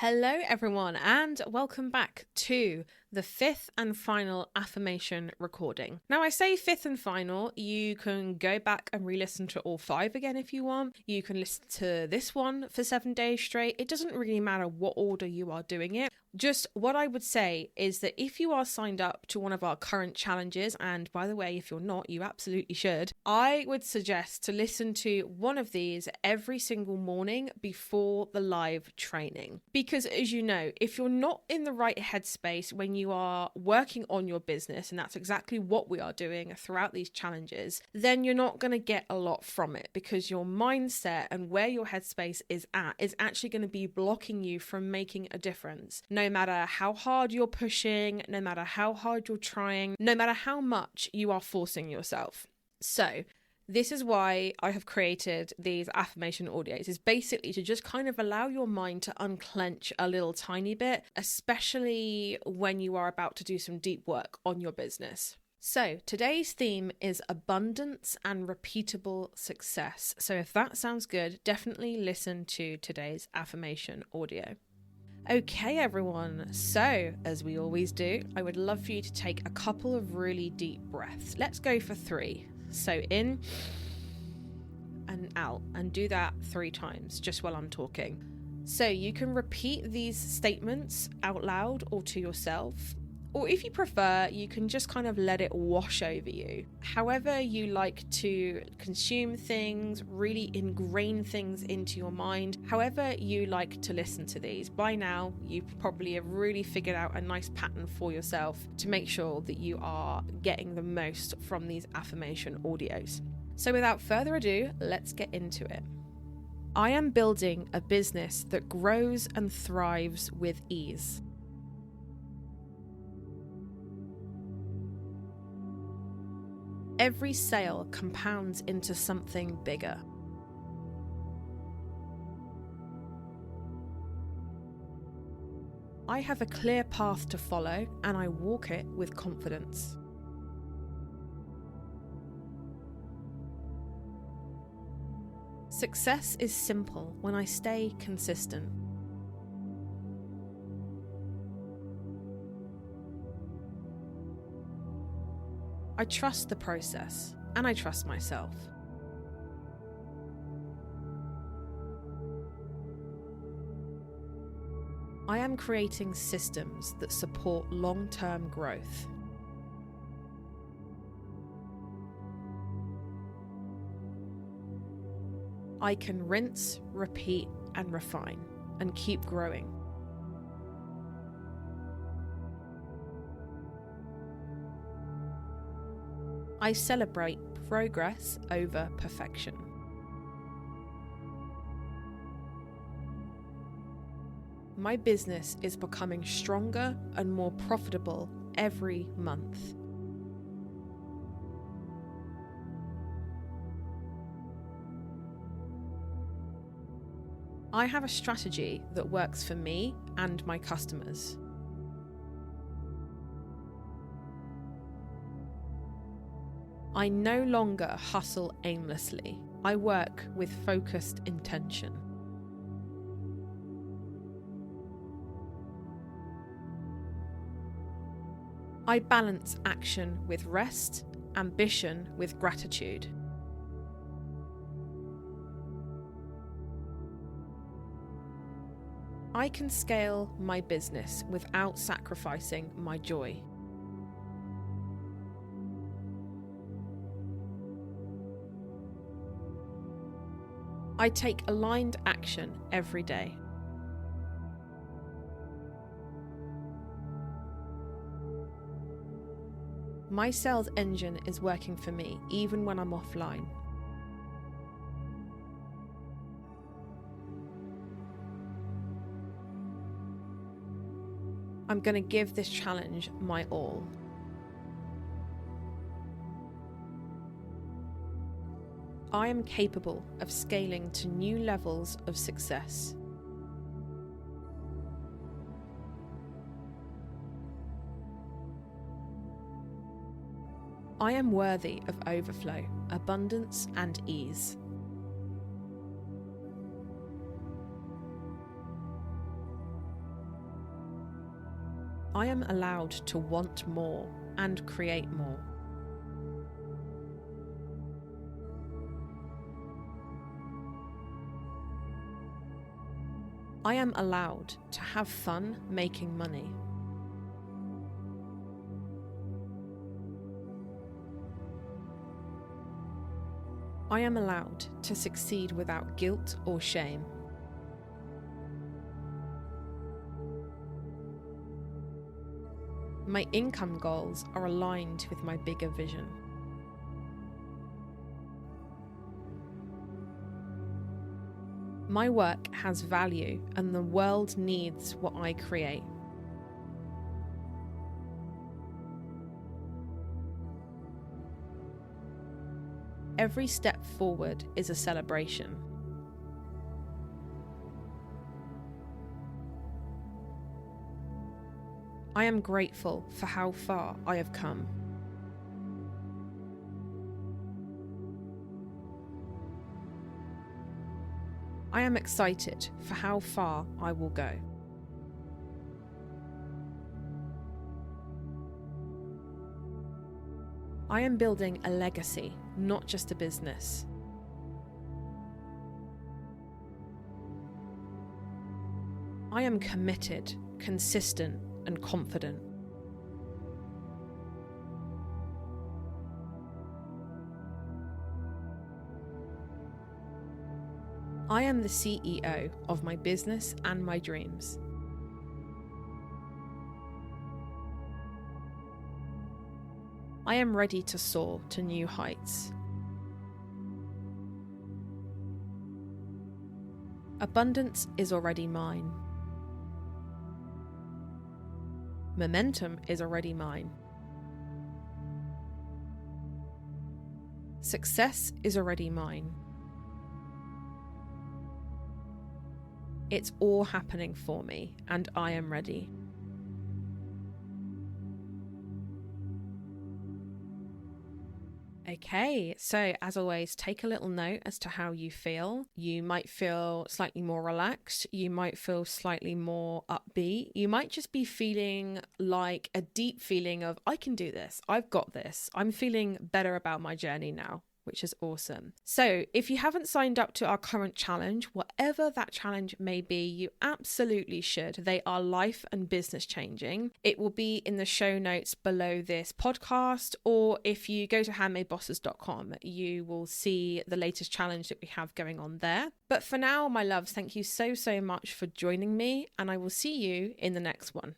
Hello, everyone, and welcome back to the fifth and final affirmation recording. Now, I say fifth and final, you can go back and re-listen to all 5 again if you want. You can listen to this one for 7 days straight. It doesn't really matter what order you are doing it. Just what I would say is that if you are signed up to one of our current challenges, and by the way, if you're not, you absolutely should, I would suggest to listen to one of these every single morning before the live training. Because as you know, if you're not in the right headspace when you are working on your business, and that's exactly what we are doing throughout these challenges, then you're not going to get a lot from it, because your mindset and where your headspace is at is actually going to be blocking you from making a difference. No matter how hard you're pushing, no matter how hard you're trying, no matter how much you are forcing yourself. So this is why I have created these affirmation audios, is basically to just kind of allow your mind to unclench a little tiny bit, especially when you are about to do some deep work on your business. So today's theme is abundance and repeatable success. So if that sounds good, definitely listen to today's affirmation audio. Okay, everyone, so as we always do, I would love for you to take a couple of really deep breaths. Let's go for 3. So in and out, and do that 3 times just while I'm talking. So you can repeat these statements out loud or to yourself, or if you prefer, you can just kind of let it wash over you. However you like to consume things, really ingrain things into your mind, however you like to listen to these. By now, you probably have really figured out a nice pattern for yourself to make sure that you are getting the most from these affirmation audios. So without further ado, let's get into it. I am building a business that grows and thrives with ease. Every sale compounds into something bigger. I have a clear path to follow, and I walk it with confidence. Success is simple when I stay consistent. I trust the process, and I trust myself. I am creating systems that support long-term growth. I can rinse, repeat, and refine, and keep growing. I celebrate progress over perfection. My business is becoming stronger and more profitable every month. I have a strategy that works for me and my customers. I no longer hustle aimlessly. I work with focused intention. I balance action with rest, ambition with gratitude. I can scale my business without sacrificing my joy. I take aligned action every day. My sales engine is working for me even when I'm offline. I'm going to give this challenge my all. I am capable of scaling to new levels of success. I am worthy of overflow, abundance, and ease. I am allowed to want more and create more. I am allowed to have fun making money. I am allowed to succeed without guilt or shame. My income goals are aligned with my bigger vision. My work has value and the world needs what I create. Every step forward is a celebration. I am grateful for how far I have come. I am excited for how far I will go. I am building a legacy, not just a business. I am committed, consistent, and confident. I am the CEO of my business and my dreams. I am ready to soar to new heights. Abundance is already mine. Momentum is already mine. Success is already mine. It's all happening for me, and I am ready. Okay, so as always, take a little note as to how you feel. You might feel slightly more relaxed. You might feel slightly more upbeat. You might just be feeling like a deep feeling of, I can do this. I've got this. I'm feeling better about my journey now, which is awesome. So if you haven't signed up to our current challenge, whatever that challenge may be, you absolutely should. They are life and business changing. It will be in the show notes below this podcast, or if you go to handmadebosses.com, you will see the latest challenge that we have going on there. But for now, my loves, thank you so much for joining me, and I will see you in the next one.